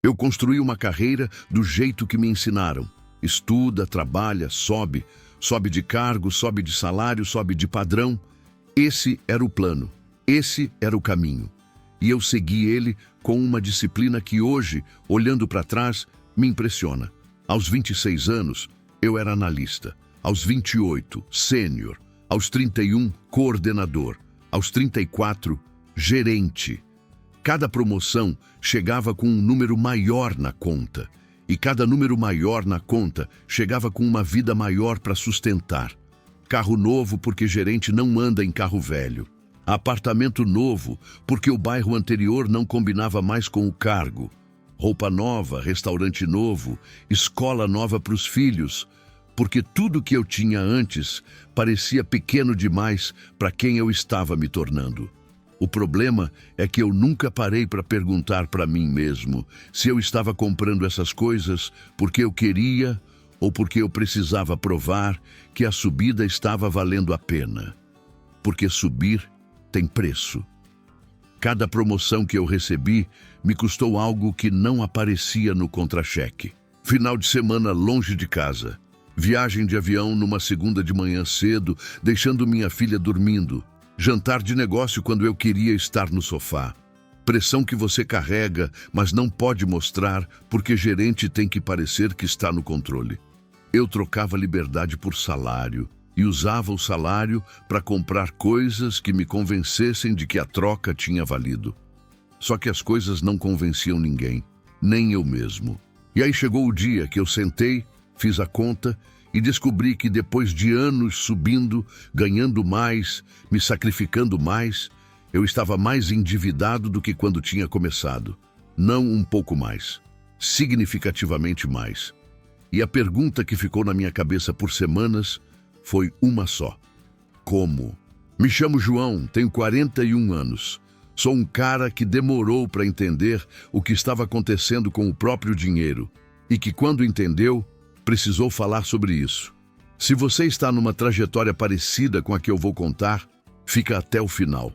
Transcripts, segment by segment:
Eu construí uma carreira do jeito que me ensinaram. Estuda, trabalha, sobe. Sobe de cargo, sobe de salário, sobe de padrão. Esse era o plano. Esse era o caminho. E eu segui ele com uma disciplina que hoje, olhando para trás, me impressiona. Aos 26 anos, eu era analista. Aos 28, sênior. Aos 31, coordenador. Aos 34, gerente. Cada promoção chegava com um número maior na conta. E cada número maior na conta chegava com uma vida maior para sustentar. Carro novo porque gerente não anda em carro velho. Apartamento novo porque o bairro anterior não combinava mais com o cargo. Roupa nova, restaurante novo, escola nova para os filhos. Porque tudo que eu tinha antes parecia pequeno demais para quem eu estava me tornando. O problema é que eu nunca parei para perguntar para mim mesmo se eu estava comprando essas coisas porque eu queria ou porque eu precisava provar que a subida estava valendo a pena. Porque subir tem preço. Cada promoção que eu recebi me custou algo que não aparecia no contra-cheque. Final de semana longe de casa. Viagem de avião numa segunda de manhã cedo, deixando minha filha dormindo. Jantar de negócio quando eu queria estar no sofá. Pressão que você carrega, mas não pode mostrar porque gerente tem que parecer que está no controle. Eu trocava liberdade por salário e usava o salário para comprar coisas que me convencessem de que a troca tinha valido. Só que as coisas não convenciam ninguém, nem eu mesmo. E aí chegou o dia que eu sentei, fiz a conta e descobri que depois de anos subindo, ganhando mais, me sacrificando mais, eu estava mais endividado do que quando tinha começado. Não um pouco mais, significativamente mais. E a pergunta que ficou na minha cabeça por semanas foi uma só. Como? Me chamo João, tenho 41 anos. Sou um cara que demorou para entender o que estava acontecendo com o próprio dinheiro e que, quando entendeu, precisou falar sobre isso. Se você está numa trajetória parecida com a que eu vou contar, fica até o final,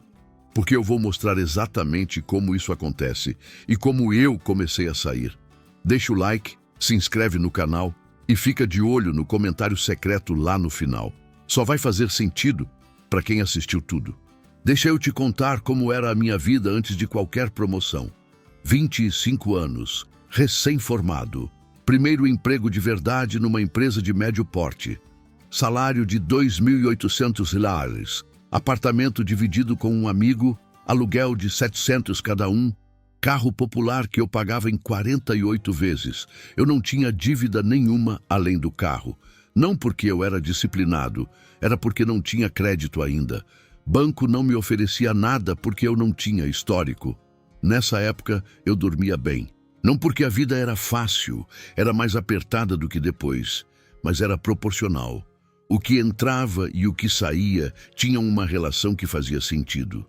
porque eu vou mostrar exatamente como isso acontece e como eu comecei a sair. Deixa o like, se inscreve no canal e fica de olho no comentário secreto lá no final. Só vai fazer sentido para quem assistiu tudo. Deixa eu te contar como era a minha vida antes de qualquer promoção. 25 anos, recém-formado. Primeiro emprego de verdade numa empresa de médio porte. Salário de $2.800. Apartamento dividido com um amigo, aluguel de 700 cada um. Carro popular que eu pagava em 48 vezes. Eu não tinha dívida nenhuma além do carro. Não porque eu era disciplinado, era porque não tinha crédito ainda. Banco não me oferecia nada porque eu não tinha histórico. Nessa época, eu dormia bem. Não porque a vida era fácil, era mais apertada do que depois, mas era proporcional. O que entrava e o que saía tinham uma relação que fazia sentido.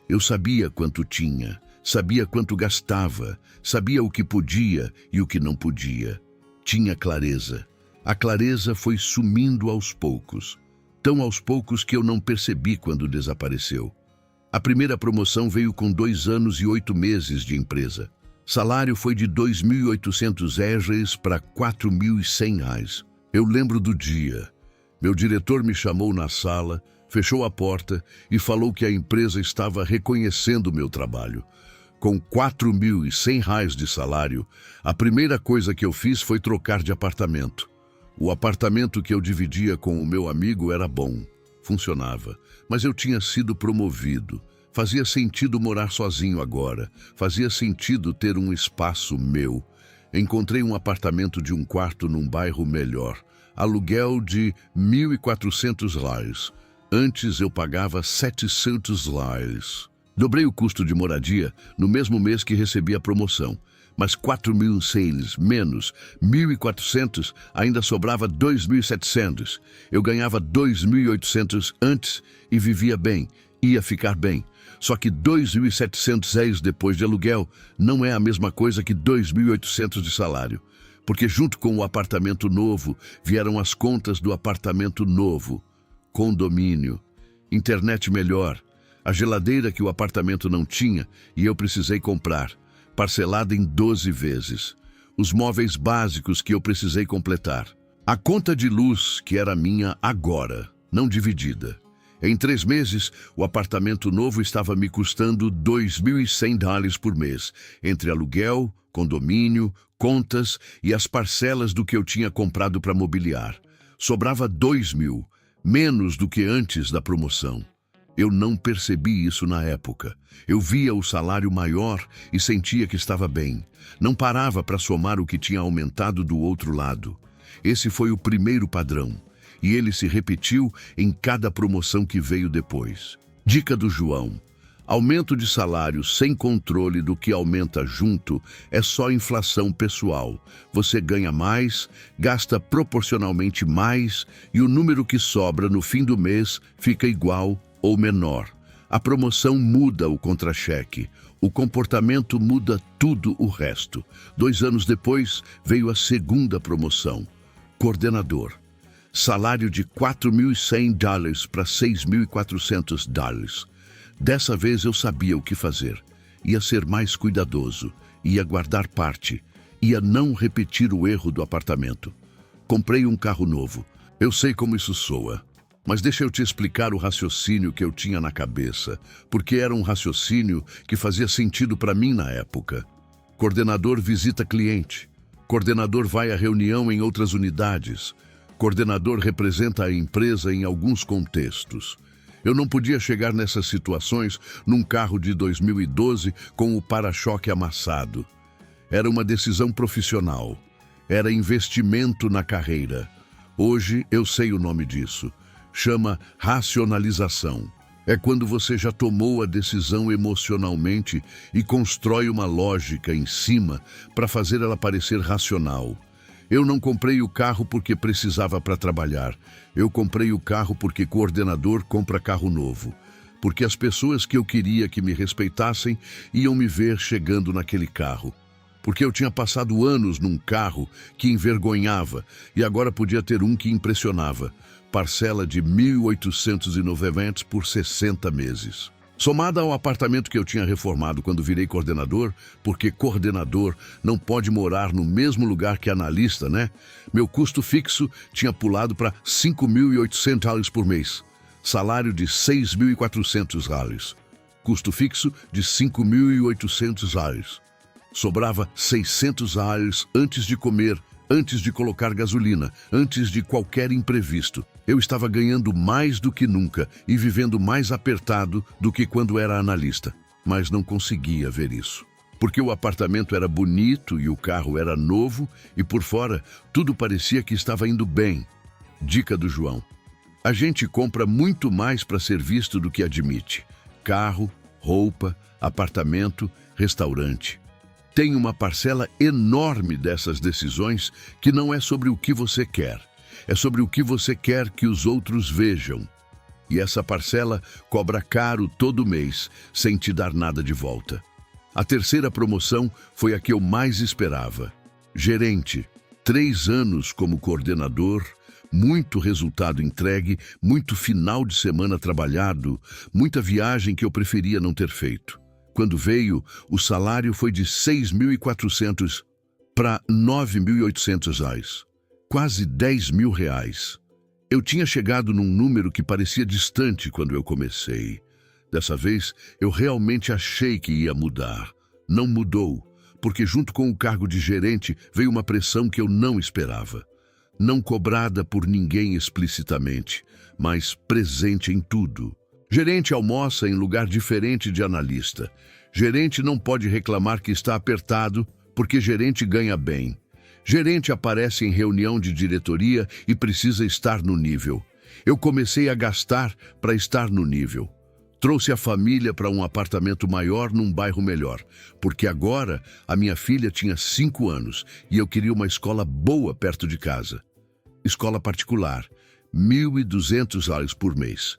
Eu sabia quanto tinha, sabia quanto gastava, sabia o que podia e o que não podia. Tinha clareza. A clareza foi sumindo aos poucos, tão aos poucos que eu não percebi quando desapareceu. A primeira promoção veio com 2 anos e 8 meses de empresa. Salário foi de R$2.800 para R$4.100. Eu lembro do dia. Meu diretor me chamou na sala, fechou a porta e falou que a empresa estava reconhecendo o meu trabalho. Com R$4.100 de salário, a primeira coisa que eu fiz foi trocar de apartamento. O apartamento que eu dividia com o meu amigo era bom, funcionava, mas eu tinha sido promovido. Fazia sentido morar sozinho agora, fazia sentido ter um espaço meu. Encontrei um apartamento de 1 quarto num bairro melhor, aluguel de R$1.400. Antes eu pagava R$700. Dobrei o custo de moradia no mesmo mês que recebi a promoção, mas R$4.100 menos R$1.400 ainda sobrava R$2.700. Eu ganhava R$2.800 antes e vivia bem, ia ficar bem. Só que R$2.700 depois de aluguel não é a mesma coisa que R$2.800 de salário. Porque junto com o apartamento novo vieram as contas do apartamento novo. Condomínio, internet melhor, a geladeira que o apartamento não tinha e eu precisei comprar. parcelada em 12 vezes. Os móveis básicos que eu precisei completar. A conta de luz que era minha agora, não dividida. Em 3 meses, o apartamento novo estava me custando $2.100 por mês, entre aluguel, condomínio, contas e as parcelas do que eu tinha comprado para mobiliar. Sobrava $2.000, menos do que antes da promoção. Eu não percebi isso na época. Eu via o salário maior e sentia que estava bem. Não parava para somar o que tinha aumentado do outro lado. Esse foi o primeiro padrão, e ele se repetiu em cada promoção que veio depois. Dica do João: aumento de salário sem controle do que aumenta junto é só inflação pessoal. Você ganha mais, gasta proporcionalmente mais e o número que sobra no fim do mês fica igual ou menor. A promoção muda o contra-cheque. O comportamento muda tudo o resto. 2 anos depois, veio a segunda promoção. Coordenador. Salário de $4.100 para $6.400. Dessa vez eu sabia o que fazer. Ia ser mais cuidadoso, ia guardar parte, ia não repetir o erro do apartamento. Comprei um carro novo. Eu sei como isso soa, mas deixa eu te explicar o raciocínio que eu tinha na cabeça, porque era um raciocínio que fazia sentido para mim na época. Coordenador visita cliente. Coordenador vai à reunião em outras unidades. Coordenador representa a empresa em alguns contextos. Eu não podia chegar nessas situações num carro de 2012 com o para-choque amassado. Era uma decisão profissional. Era investimento na carreira. Hoje eu sei o nome disso. Chama racionalização. É quando você já tomou a decisão emocionalmente e constrói uma lógica em cima para fazer ela parecer racional. Eu não comprei o carro porque precisava para trabalhar. Eu comprei o carro porque coordenador compra carro novo. Porque as pessoas que eu queria que me respeitassem iam me ver chegando naquele carro. Porque eu tinha passado anos num carro que envergonhava e agora podia ter um que impressionava. Parcela de $1.890 por 60 meses. Somada ao apartamento que eu tinha reformado quando virei coordenador, porque coordenador não pode morar no mesmo lugar que analista, né? Meu custo fixo tinha pulado para $5.800 por mês. Salário de $6.400. Custo fixo de $5.800. Sobrava $600 antes de comer, antes de colocar gasolina, antes de qualquer imprevisto. Eu estava ganhando mais do que nunca e vivendo mais apertado do que quando era analista. Mas não conseguia ver isso. Porque o apartamento era bonito e o carro era novo e por fora tudo parecia que estava indo bem. Dica do João: a gente compra muito mais para ser visto do que admite. Carro, roupa, apartamento, restaurante. Tem uma parcela enorme dessas decisões que não é sobre o que você quer. É sobre o que você quer que os outros vejam. E essa parcela cobra caro todo mês, sem te dar nada de volta. A terceira promoção foi a que eu mais esperava. Gerente, 3 anos como coordenador, muito resultado entregue, muito final de semana trabalhado, muita viagem que eu preferia não ter feito. Quando veio, o salário foi de $6.400 para $9.800. Quase R$10.000. Eu tinha chegado num número que parecia distante quando eu comecei. Dessa vez, eu realmente achei que ia mudar. Não mudou, porque junto com o cargo de gerente veio uma pressão que eu não esperava. Não cobrada por ninguém explicitamente, mas presente em tudo. Gerente almoça em lugar diferente de analista. Gerente não pode reclamar que está apertado, porque gerente ganha bem. Gerente aparece em reunião de diretoria e precisa estar no nível. Eu comecei a gastar para estar no nível. Trouxe a família para um apartamento maior num bairro melhor, porque agora a minha filha tinha 5 anos e eu queria uma escola boa perto de casa. Escola particular, $1.200 por mês.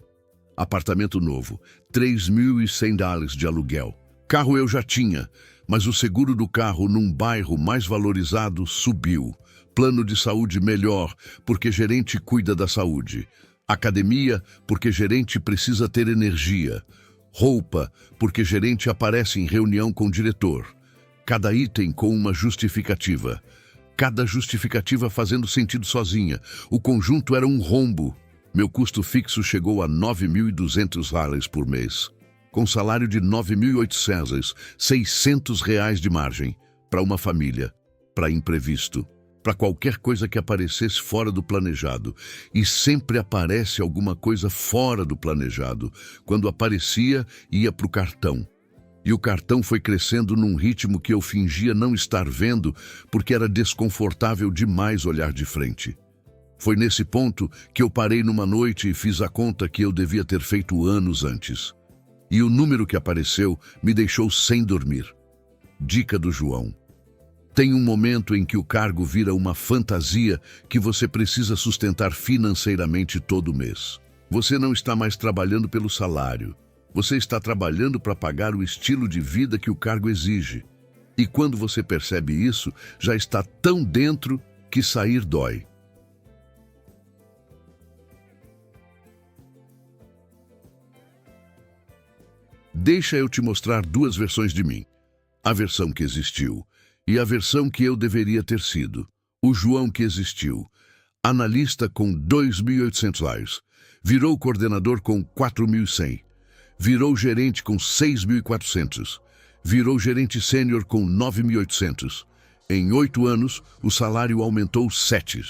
Apartamento novo, $3.100 de aluguel. Carro eu já tinha, mas o seguro do carro num bairro mais valorizado subiu. Plano de saúde melhor, porque gerente cuida da saúde. Academia, porque gerente precisa ter energia. Roupa, porque gerente aparece em reunião com o diretor. Cada item com uma justificativa. Cada justificativa fazendo sentido sozinha. O conjunto era um rombo. Meu custo fixo chegou a $9.200 por mês. Com salário de $9.800, R$ 600 de margem. Para uma família, para imprevisto, para qualquer coisa que aparecesse fora do planejado. E sempre aparece alguma coisa fora do planejado. Quando aparecia, ia para o cartão. E o cartão foi crescendo num ritmo que eu fingia não estar vendo, porque era desconfortável demais olhar de frente. Foi nesse ponto que eu parei numa noite e fiz a conta que eu devia ter feito anos antes. E o número que apareceu me deixou sem dormir. Dica do João. Tem um momento em que o cargo vira uma fantasia que você precisa sustentar financeiramente todo mês. Você não está mais trabalhando pelo salário. Você está trabalhando para pagar o estilo de vida que o cargo exige. E quando você percebe isso, já está tão dentro que sair dói. Deixa eu te mostrar duas versões de mim. A versão que existiu e a versão que eu deveria ter sido. O João que existiu. Analista com R$ 2.800. Virou coordenador com 4.100. Virou gerente com 6.400. Virou gerente sênior com 9.800. Em 8 anos, o salário aumentou 7.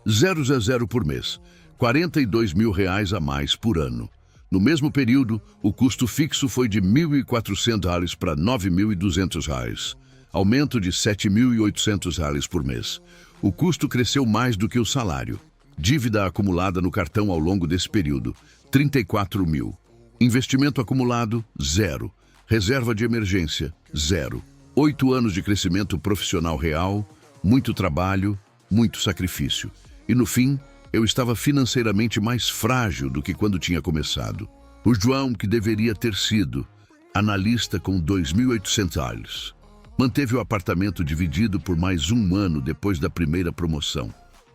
000 por mês. R$ 42.000 a mais por ano. No mesmo período, o custo fixo foi de R$ 1.400 para R$ 9.200. Aumento de R$ 7.800 por mês. O custo cresceu mais do que o salário. Dívida acumulada no cartão ao longo desse período, 34 mil. Investimento acumulado, 0. Reserva de emergência, 0. 8 anos de crescimento profissional real, muito trabalho, muito sacrifício. E no fim, eu estava financeiramente mais frágil do que quando tinha começado. O João, que deveria ter sido analista com R$ 2.800, manteve o apartamento dividido por mais um ano depois da primeira promoção.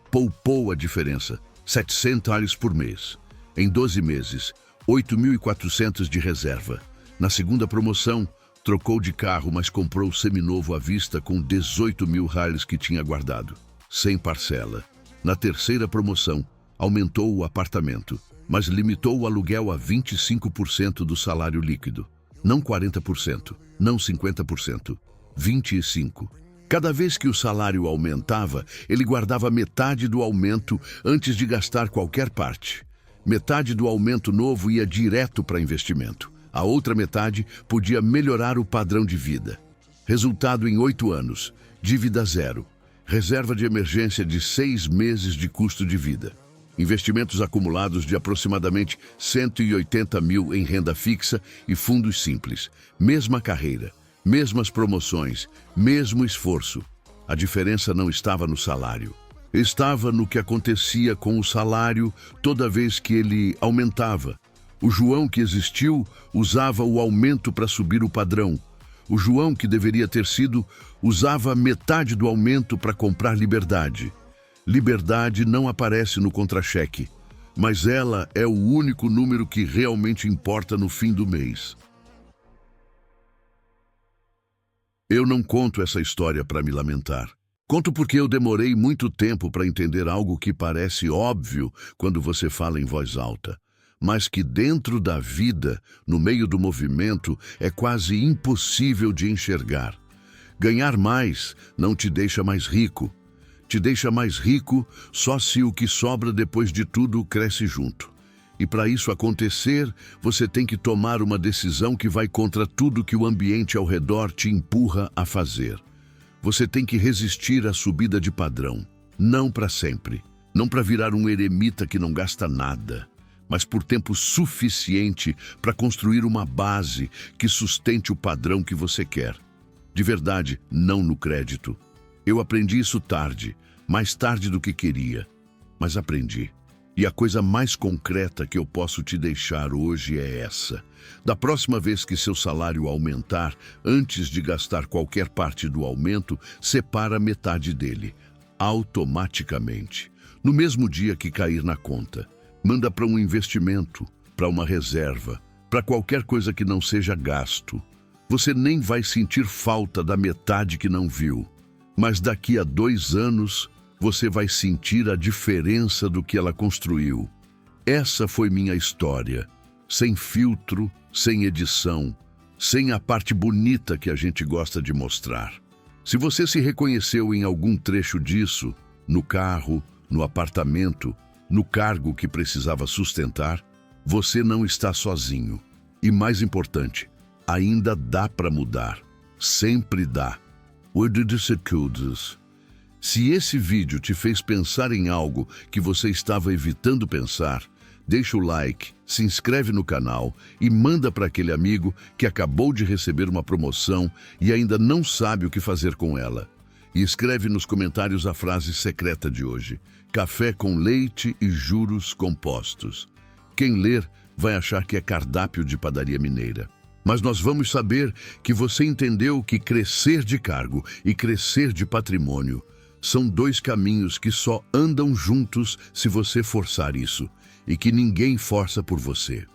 Poupou a diferença, R$ 700 por mês. Em 12 meses, 8.400 de reserva. Na segunda promoção, trocou de carro, mas comprou seminovo à vista com 18 mil reais que tinha guardado, sem parcela. Na terceira promoção, aumentou o apartamento, mas limitou o aluguel a 25% do salário líquido. Não 40%, não 50%, 25%. Cada vez que o salário aumentava, ele guardava metade do aumento antes de gastar qualquer parte. Metade do aumento novo ia direto para investimento. A outra metade podia melhorar o padrão de vida. Resultado em 8 anos, dívida 0. Reserva de emergência de 6 meses de custo de vida. Investimentos acumulados de aproximadamente 180 mil em renda fixa e fundos simples. Mesma carreira, mesmas promoções, mesmo esforço. A diferença não estava no salário. Estava no que acontecia com o salário toda vez que ele aumentava. O João que existiu usava o aumento para subir o padrão. O João que deveria ter sido usava metade do aumento para comprar liberdade. Liberdade não aparece no contra-cheque, mas ela é o único número que realmente importa no fim do mês. Eu não conto essa história para me lamentar. Conto porque eu demorei muito tempo para entender algo que parece óbvio quando você fala em voz alta, mas que dentro da vida, no meio do movimento, é quase impossível de enxergar. Ganhar mais não te deixa mais rico. Te deixa mais rico só se o que sobra depois de tudo cresce junto. E para isso acontecer, você tem que tomar uma decisão que vai contra tudo que o ambiente ao redor te empurra a fazer. Você tem que resistir à subida de padrão, não para sempre, não para virar um eremita que não gasta nada, mas por tempo suficiente para construir uma base que sustente o padrão que você quer. De verdade, não no crédito. Eu aprendi isso tarde, mais tarde do que queria, mas aprendi. E a coisa mais concreta que eu posso te deixar hoje é essa. Da próxima vez que seu salário aumentar, antes de gastar qualquer parte do aumento, separa metade dele, automaticamente. No mesmo dia que cair na conta, manda para um investimento, para uma reserva, para qualquer coisa que não seja gasto. Você nem vai sentir falta da metade que não viu. Mas daqui a 2 anos, você vai sentir a diferença do que ela construiu. Essa foi minha história. Sem filtro, sem edição, sem a parte bonita que a gente gosta de mostrar. Se você se reconheceu em algum trecho disso, no carro, no apartamento, no cargo que precisava sustentar, você não está sozinho. E mais importante, ainda dá para mudar. Sempre dá. Se esse vídeo te fez pensar em algo que você estava evitando pensar, deixa o like, se inscreve no canal e manda para aquele amigo que acabou de receber uma promoção e ainda não sabe o que fazer com ela. E escreve nos comentários a frase secreta de hoje: café com leite e juros compostos. Quem ler vai achar que é cardápio de padaria mineira. Mas nós vamos saber que você entendeu que crescer de cargo e crescer de patrimônio são 2 caminhos que só andam juntos se você forçar isso, e que ninguém força por você.